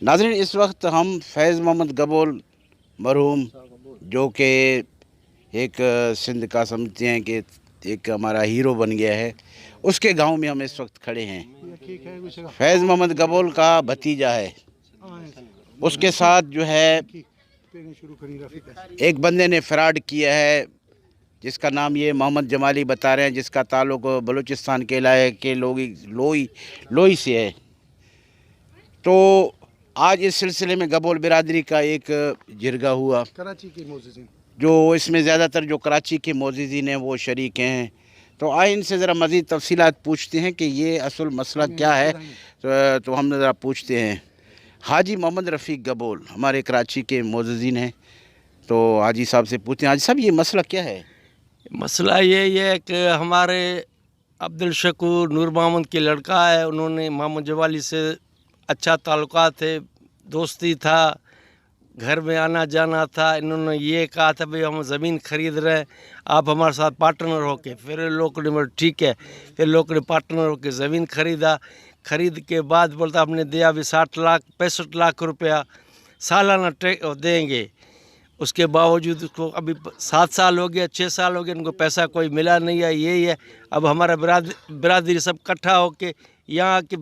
नाज़रीन, इस वक्त हम फैज़ मोहम्मद गबोल मरहूम, जो कि एक सिंध का समझते हैं कि एक हमारा हीरो बन गया है, उसके गांव में हम इस वक्त खड़े हैं। फैज़ मोहम्मद गबोल का भतीजा है, उसके साथ जो है एक बंदे ने फ्रॉड किया है, जिसका नाम ये मोहम्मद जमाली बता रहे हैं, जिसका ताल्लुक बलूचिस्तान के इलाके लोई से है। तो आज इस सिलसिले में गबोल बिरादरी का एक जिरगा हुआ, कराची के मोज़िज़ीन, जो इसमें ज़्यादातर जो कराची के मोज़िज़ीन हैं वो शरीक हैं। तो आए इनसे ज़रा मज़ीद तफसीलात पूछते हैं कि ये असल मसला क्या है। तो हम ज़रा पूछते हैं हाजी मोहम्मद रफ़ीक गबोल, हमारे कराची के मोज़िज़ीन हैं। तो हाजी साहब से पूछते हैं, हाजी साहब ये मसला क्या है? मसला ये है कि हमारे अब्दुल शकूर नूर मोहम्मद के लड़का है, उन्होंने मोहम्मद जवाली से अच्छा ताल्लुकात थे, दोस्ती था, घर में आना जाना था। इन्होंने ये कहा था भाई हम ज़मीन ख़रीद रहे हैं, आप हमारे साथ पार्टनर हो के। फिर लोग ने बोला ठीक है। फिर लोग ने पार्टनर हो के ज़मीन ख़रीदा। ख़रीद के बाद बोलता हमने दिया भी 65 लाख रुपया सालाना देंगे। उसके बावजूद उसको अभी 7 साल हो गया, 6 साल हो गए, उनको पैसा कोई मिला नहीं है। यही है, अब हमारा बिरादरी सब इकट्ठा हो के यहाँ के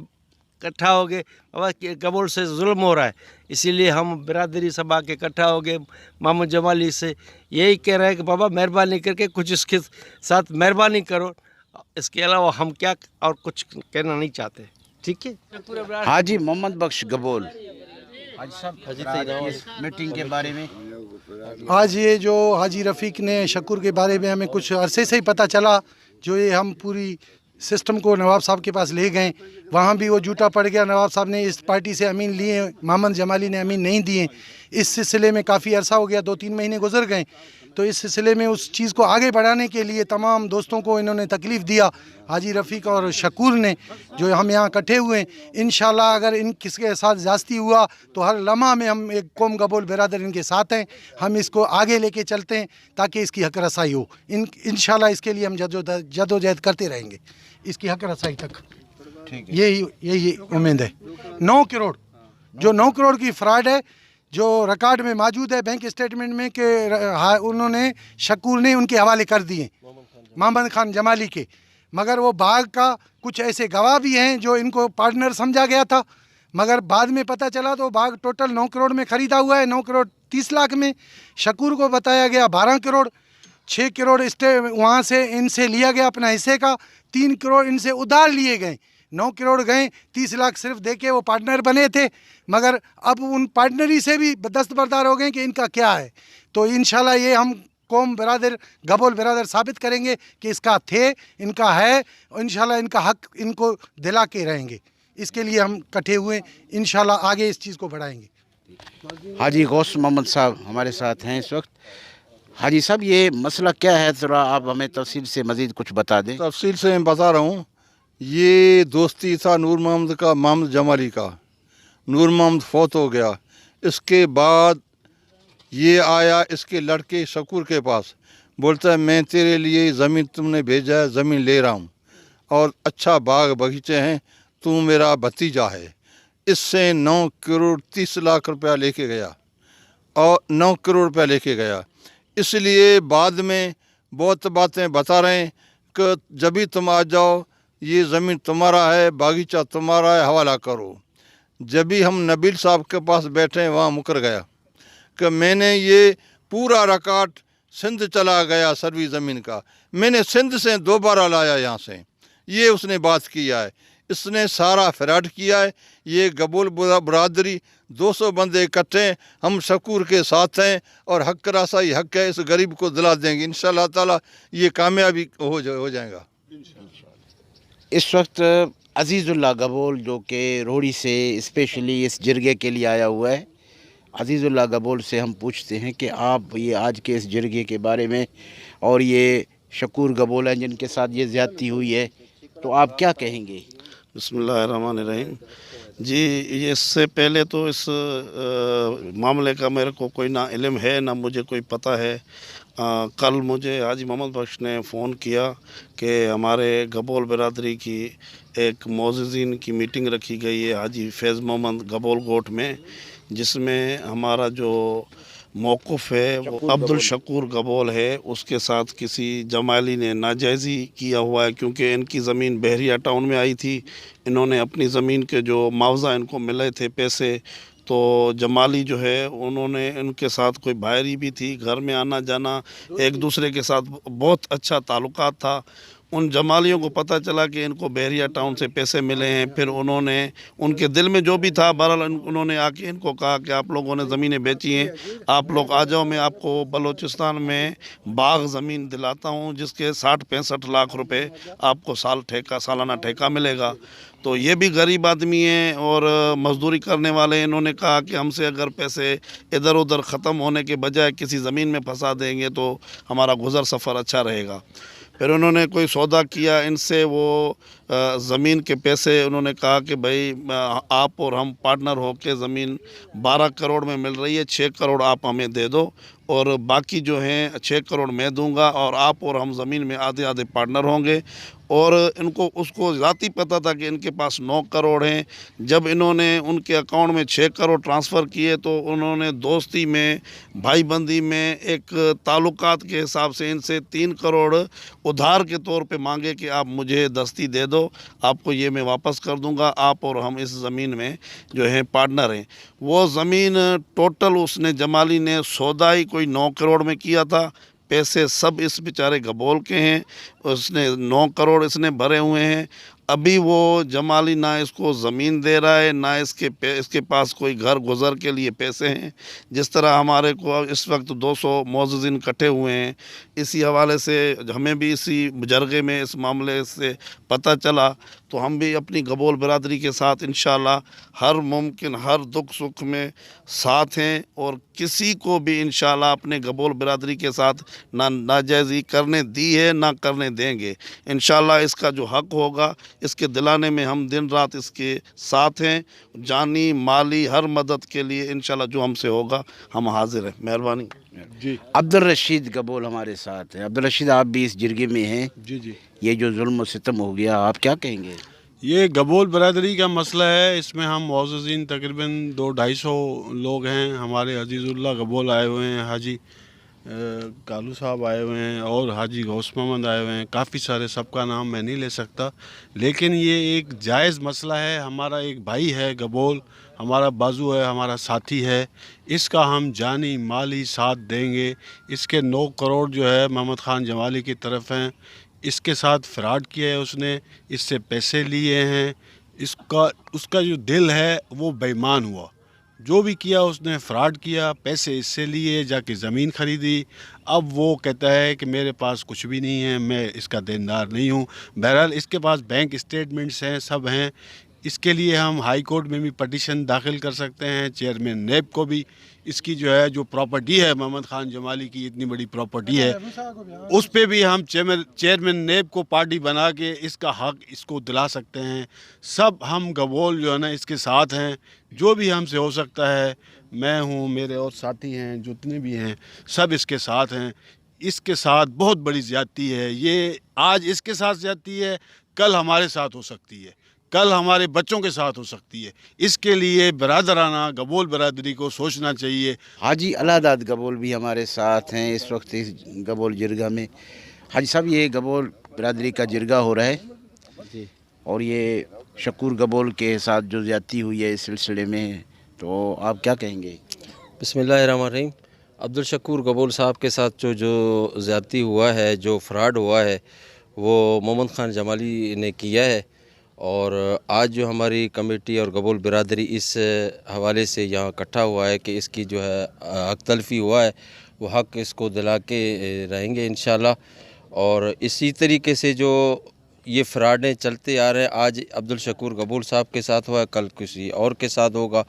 इकट्ठा हो गए। बाबा गबोल से जुल्म हो रहा है, इसीलिए हम बिरादरी सब आके इकट्ठा हो गए। मोहम्मद जमाली से यही कह रहे हैं कि बाबा मेहरबानी करके कुछ इसके साथ मेहरबानी करो, इसके अलावा हम क्या और कुछ कहना नहीं चाहते। ठीक है। हाजी मोहम्मद बख्श गबोल, हाजी साहब इस मीटिंग के बारे में। आज ये जो हाजी रफ़ीक ने शकूर के बारे में हमें कुछ अरसे से ही पता चला, जो ये हम पूरी सिस्टम को नवाब साहब के पास ले गए, वहाँ भी वो झूठा पड़ गया। नवाब साहब ने इस पार्टी से अमीन लिए, मोहम्मद जमाली ने अमीन नहीं दिए। इस सिलसिले में काफ़ी अरसा हो गया, 2-3 महीने गुजर गए। तो इस सिलसिले में उस चीज़ को आगे बढ़ाने के लिए तमाम दोस्तों को इन्होंने तकलीफ़ दिया, हाजी रफ़ीक और शकूर ने, जो हम यहाँ इकट्ठे हुए। इंशाल्लाह अगर इन किसके साथ ज़्यादती हुआ तो हर लम्हा में हम एक कौम गबोल बिरादर इनके साथ हैं। हम इसको आगे लेके चलते हैं ताकि इसकी हक रसाई हो। इंशाल्लाह इसके लिए हम जदोजहद करते रहेंगे, इसकी हक रसाई तक। यही उम्मीद है। 9 करोड़, जो 9 करोड़ की फ्रॉड है, जो रिकॉर्ड में मौजूद है बैंक स्टेटमेंट में, कि उन्होंने शकूर ने उनके हवाले कर दिए मोहम्मद खान जमाली के। मगर वो बाग का कुछ ऐसे गवाह भी हैं जो इनको पार्टनर समझा गया था, मगर बाद में पता चला तो बाग टोटल 9 करोड़ में ख़रीदा हुआ है। 9 करोड़ 30 लाख में शकूर को बताया गया 12 करोड़। 6 करोड़ वहाँ से इनसे लिया गया अपना हिस्से का, 3 करोड़ इनसे उधार लिए गए। 9 करोड़ गए, 30 लाख सिर्फ दे के वो पार्टनर बने थे, मगर अब उन पार्टनरी से भी दस्तबरदार हो गए कि इनका क्या है। तो इंशाल्लाह ये हम कौम बिरादर गबोल बिरादर साबित करेंगे कि इसका थे, इनका है। इंशाल्लाह इनका हक इनको दिला के रहेंगे। इसके लिए हम इकट्ठे हुए, इंशाल्लाह आगे इस चीज़ को बढ़ाएंगे। हाजी गौस मोहम्मद साहब हमारे साथ हैं इस वक्त। हाजी साहब ये मसला क्या है, ज़रा आप हमें तफसील से मज़ीद कुछ बता दें। तफसील से मैं बता रहा हूँ। ये दोस्ती था नूर मोहम्मद का मोहम्मद जमाली का। नूर मोहम्मद फौत हो गया, इसके बाद ये आया इसके लड़के शकूर के पास, बोलता है मैं तेरे लिए ज़मीन तुमने भेजा है, ज़मीन ले रहा हूँ और अच्छा बाग बगीचे हैं, तू मेरा भतीजा है। इससे 9 करोड़ 30 लाख रुपया लेके गया और 9 करोड़ रुपया लेके गया। इसलिए बाद में बहुत बातें बता रहे हैं कि जब भी तुम आ जाओ ये ज़मीन तुम्हारा है, बागीचा तुम्हारा है, हवाला करो। जब भी हम नबील साहब के पास बैठे वहाँ मुकर गया कि मैंने ये पूरा रिकॉर्ड सिंध चला गया सर्वी ज़मीन का, मैंने सिंध से दोबारा लाया यहाँ से, ये उसने बात किया है। इसने सारा फ्रॉड किया है। ये गबोल बरादरी 200 बंदे इकट्ठे हैं, हम शकूर के साथ हैं और हक रासाई हक है, इस गरीब को दिला देंगे। इंशाअल्लाह ताला ये कामयाबी हो जाएगा। इस वक्त अजीज़ुल्लाह गबोल, जो कि रोड़ी से स्पेशली इस जिरगे के लिए आया हुआ है, अजीज़ुल्लाह गबोल से हम पूछते हैं कि आप ये आज के इस जिरगे के बारे में, और ये शकूर गबोल हैं जिनके साथ ये ज़्यादती हुई है, तो आप क्या कहेंगे? बिस्मिल्लाहिर्रहमानिर्रहीम। जी, ये इससे पहले तो इस मामले का मेरे को कोई ना इल्म है, ना मुझे कोई पता है। कल मुझे हाजी मोहम्मद बख्श ने फ़ोन किया कि हमारे गबोल बिरादरी की एक मोअज़्ज़िज़ीन की मीटिंग रखी गई है हाजी फैज़ मोहम्मद गबोल कोट में, जिसमें हमारा जो मौक़िफ़ है वो अब्दुल शकूर गबोल है, उसके साथ किसी जमाली ने नाजायज़ी किया हुआ है, क्योंकि इनकी ज़मीन बहरिया टाउन में आई थी। इन्होंने अपनी ज़मीन के जो मुआवजा इनको मिले थे पैसे, तो जमाली जो है उन्होंने इनके साथ कोई भाईरी भी थी, घर में आना जाना, एक दूसरे के साथ बहुत अच्छा ताल्लुकात था। उन जमालियों को पता चला कि इनको बहरिया टाउन से पैसे मिले हैं, फिर उन्होंने उनके दिल में जो भी था, बहरहाल उन्होंने आके इनको कहा कि आप लोगों ने ज़मीनें बेची हैं, आप लोग आ जाओ, मैं आपको बलूचिस्तान में बाग ज़मीन दिलाता हूँ जिसके 60-65 लाख रुपए आपको सालाना ठेका मिलेगा। तो ये भी गरीब आदमी हैं और मजदूरी करने वाले। इन्होंने कहा कि हमसे अगर पैसे इधर उधर ख़त्म होने के बजाय किसी ज़मीन में फंसा देंगे तो हमारा गुज़र सफ़र अच्छा रहेगा। फिर उन्होंने कोई सौदा किया इनसे, वो ज़मीन के पैसे उन्होंने कहा कि भाई आप और हम पार्टनर हो के ज़मीन 12 करोड़ में मिल रही है, 6 करोड़ आप हमें दे दो और बाकी जो हैं 6 करोड़ मैं दूंगा और आप और हम ज़मीन में आधे आधे पार्टनर होंगे। और इनको उसको ज़ाती पता था कि इनके पास 9 करोड़ हैं। जब इन्होंने उनके अकाउंट में 6 करोड़ ट्रांसफ़र किए तो उन्होंने दोस्ती में, भाईबंदी में, एक ताल्लुकात के हिसाब से इनसे 3 करोड़ उधार के तौर पे मांगे कि आप मुझे दस्ती दे दो, आपको ये मैं वापस कर दूंगा, आप और हम इस ज़मीन में जो है पार्टनर हैं। वो ज़मीन टोटल उसने जमाली ने सौदा ही कोई 9 करोड़ में किया था। पैसे सब इस बेचारे गबोल के हैं, उसने 9 करोड़ इसने भरे हुए हैं। अभी वो जमाली ना इसको ज़मीन दे रहा है, ना इसके पास कोई घर गुज़र के लिए पैसे हैं। जिस तरह हमारे को इस वक्त 200 मुअज़्ज़िज़ीन इकट्ठे हुए हैं, इसी हवाले से हमें भी इसी जरगे में इस मामले से पता चला, तो हम भी अपनी गबोल बिरादरी के साथ इंशाअल्लाह हर मुमकिन हर दुख सुख में साथ हैं और किसी को भी इंशाअल्लाह अपने गबोल बिरादरी के साथ ना नाजायज़ी करने दी है ना करने देंगे। इंशाअल्लाह इसका जो हक़ होगा इसके दिलाने में हम दिन रात इसके साथ हैं। जानी माली हर मदद के लिए इंशाअल्लाह जो हमसे होगा हम हाजिर हैं। मेहरबानी जी अब्दुल रशीद गबोल हमारे साथ हैं। अब्दुल रशीद, आप भी इस जिरगे में हैं। जी ये जो जुल्म सितम हो गया, आप क्या कहेंगे? ये गबोल बरादरी का मसला है। इसमें हम मुअज़्ज़िज़ीन तकरीबन 200-250 लोग हैं। हमारे अजीज़ुल्लाह गबोल आए हुए हैं, हाजी कालू साहब आए हुए हैं और हाजी गौस मोहम्मद आए हुए हैं। काफ़ी सारे, सबका नाम मैं नहीं ले सकता, लेकिन ये एक जायज़ मसला है। हमारा एक भाई है गबोल, हमारा बाजू है, हमारा साथी है। इसका हम जानी माली साथ देंगे। इसके 9 करोड़ जो है मोहम्मद ख़ान जमाली की तरफ हैं। इसके साथ फ्रॉड किया है उसने, इससे पैसे लिए हैं। उसका जो दिल है वो बेईमान हुआ। जो भी किया उसने फ्रॉड किया, पैसे इससे लिए, जाके ज़मीन ख़रीदी। अब वो कहता है कि मेरे पास कुछ भी नहीं है, मैं इसका देनदार नहीं हूँ। बहरहाल इसके पास बैंक स्टेटमेंट्स हैं, सब हैं। इसके लिए हम हाई कोर्ट में भी पटिशन दाखिल कर सकते हैं, चेयरमैन नेब को भी। इसकी जो प्रॉपर्टी है मोहम्मद ख़ान जमाली की, इतनी बड़ी प्रॉपर्टी है, उस पे भी हम चेयरमैन नेब को पार्टी बना के इसका हक इसको दिला सकते हैं। सब हम गबोल जो है ना इसके साथ हैं। जो भी हमसे हो सकता है, मैं हूँ, मेरे और साथी हैं, जितने भी हैं सब इसके साथ हैं। इसके साथ बहुत बड़ी ज़्यादती है। ये आज इसके साथ ज़्यादती है, कल हमारे साथ हो सकती है, कल हमारे बच्चों के साथ हो सकती है। इसके लिए बरादराना गबोल बरादरी को सोचना चाहिए। हाजी अलादाद गबोल भी हमारे साथ हैं इस वक्त इस गबोल जिरगा में। हाजी साहब, ये गबोल बिरादरी का जिरगा हो रहा है जी, और ये शकूर गबोल के साथ जो ज़्यादती हुई है इस सिलसिले में, तो आप क्या कहेंगे? बिस्मिल्लाहिर्रहमानिर्रहीम। अब्दुल शकूर गबोल साहब के साथ जो ज़्यादती हुआ है, जो फ्रॉड हुआ है, वो मोहम्मद ख़ान जमाली ने किया है। और आज जो हमारी कमेटी और गबोल बिरादरी इस हवाले से यहाँ इकट्ठा हुआ है कि इसकी जो है हक तलफ़ी हुआ है, वो हक इसको दिला के रहेंगे इंशाल्लाह। और इसी तरीके से जो ये फ्रॉडें चलते आ रहे हैं, आज अब्दुल शकूर गबोल साहब के साथ हुआ है, कल किसी और के साथ होगा।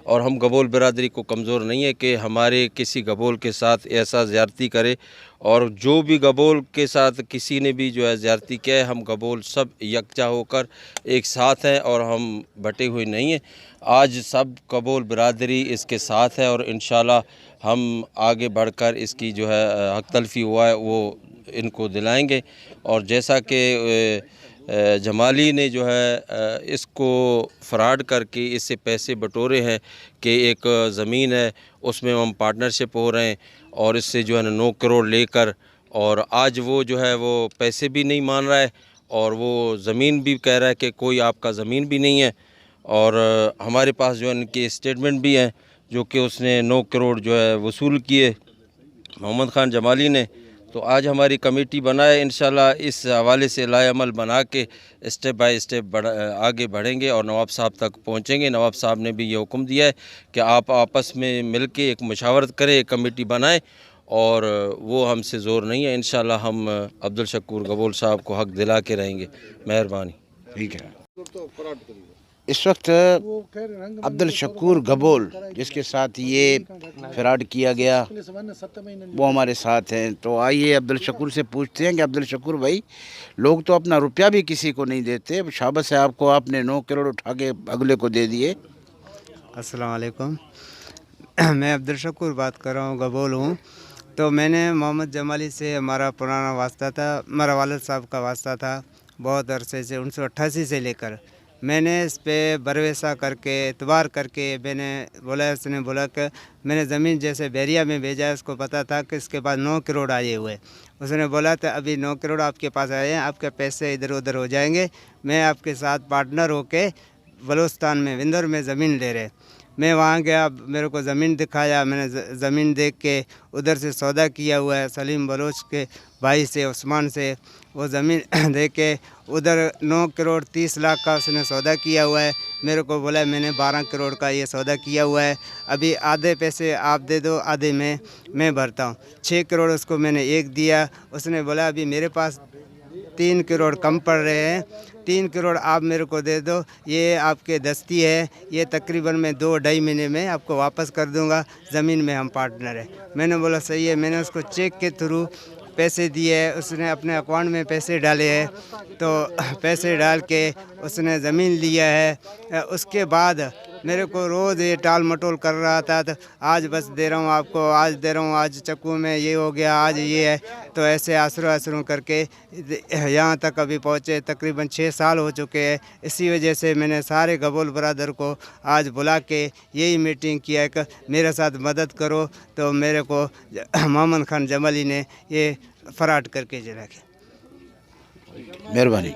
और हम गबोल बिरादरी को कमज़ोर नहीं है कि हमारे किसी गबोल के साथ ऐसा ज़्यादती करे اور جو بھی گبول کے ساتھ کسی نے بھی جو ہے زیارتی کیا ہے، ہم گبول سب یکجا ہو کر ایک ساتھ ہیں اور ہم بٹے ہوئے نہیں ہیں۔ آج سب گبول برادری اس کے ساتھ ہے اور انشاءاللہ ہم آگے بڑھ کر اس کی جو ہے حق تلفی ہوا ہے وہ ان کو دلائیں گے۔ اور جیسا کہ جمالی نے جو ہے اس کو فراڈ کر کے اس سے پیسے بٹورے ہیں کہ ایک زمین ہے اس میں ہم پارٹنرشپ ہو رہے ہیں اور اس سے جو ہے 9 کروڑ لے کر، اور آج وہ جو ہے وہ پیسے بھی نہیں مان رہا ہے اور وہ زمین بھی کہہ رہا ہے کہ کوئی آپ کا زمین بھی نہیں ہے، اور ہمارے پاس جو ہے ان کی اسٹیٹمنٹ بھی ہیں جو کہ اس نے 9 کروڑ جو ہے وصول کیے محمد خان جمالی نے۔ تو آج ہماری کمیٹی بنائے، انشاءاللہ اس حوالے سے لائے عمل بنا کے اسٹیپ بائی اسٹیپ آگے بڑھیں گے اور نواب صاحب تک پہنچیں گے۔ نواب صاحب نے بھی یہ حکم دیا ہے کہ آپ آپس میں مل کے ایک مشاورت کریں، ایک کمیٹی بنائیں، اور وہ ہم سے زور نہیں ہے، انشاءاللہ ہم عبدالشکور گبول صاحب کو حق دلا کے رہیں گے۔ مہربانی۔ ٹھیک ہے۔ اس وقت عبدالشکور گبول جس کے ساتھ یہ فراڈ کیا گیا وہ ہمارے ساتھ ہیں، تو آئیے عبدالشکور سے پوچھتے ہیں کہ عبدالشکور بھائی، لوگ تو اپنا روپیہ بھی کسی کو نہیں دیتے، شاباش ہے آپ کو، آپ نے 9 کروڑ اٹھا کے اگلے کو دے دیے۔ السلام علیکم، میں عبدالشکور بات کر رہا ہوں، گبول ہوں۔ تو میں نے محمد جمالی سے ہمارا پرانا واسطہ تھا، ہمارا والد صاحب کا واسطہ تھا بہت عرصے سے، 1988 سے لے کر۔ میں نے اس پہ برویسا کر کے اعتبار کر کے میں نے بولا، اس نے بولا کہ میں نے زمین جیسے بیریا میں بھیجا، اس کو پتہ تھا کہ اس کے پاس 9 کروڑ آئے ہوئے، اس نے بولا تھا ابھی 9 کروڑ آپ کے پاس آئے ہیں، آپ کے پیسے ادھر ادھر ہو جائیں گے، میں آپ کے ساتھ پارٹنر ہو کے بلوچستان میں وندر میں زمین لے رہے۔ میں وہاں گیا، میرے کو زمین دکھایا، میں نے زمین دیکھ کے ادھر سے سودا کیا ہوا ہے سلیم بلوچ کے بھائی سے، عثمان سے، وہ زمین دے کے ادھر 9 کروڑ 30 لاکھ کا اس نے سودا کیا ہوا ہے۔ میرے کو بولا میں نے 12 کروڑ کا یہ سودا کیا ہوا ہے، ابھی آدھے پیسے آپ دے دو، آدھے میں بھرتا ہوں۔ 6 کروڑ اس کو میں نے ایک دیا، اس نے بولا ابھی میرے پاس 3 کروڑ کم پڑ رہے ہیں، 3 کروڑ آپ میرے کو دے دو، یہ آپ کے دستی ہے، یہ تقریباً میں 2-2.5 مہینے میں آپ کو واپس کر دوں گا، زمین میں ہم پارٹنر ہیں۔ میں نے بولا صحیح ہے، میں نے اس کو چیک کے تھرو پیسے دیے، اس نے اپنے اکاؤنٹ میں پیسے ڈالے ہیں، تو پیسے ڈال کے اس نے زمین لیا ہے۔ اس کے بعد میرے کو روز یہ ٹال مٹول کر رہا تھا، تو آج بس دے رہا ہوں آپ کو، آج دے رہا ہوں، آج چکو میں یہ ہو گیا، آج یہ ہے، تو ایسے آسروں کر کے یہاں تک ابھی پہنچے، تقریباً 6 سال ہو چکے ہیں۔ اسی وجہ سے میں نے سارے گبول برادر کو آج بلا کے یہی میٹنگ کیا ہے کہ میرے ساتھ مدد کرو، تو میرے کو محمد خان جمالی نے یہ فراڈ کر کے چلا گیا۔ مہربانی۔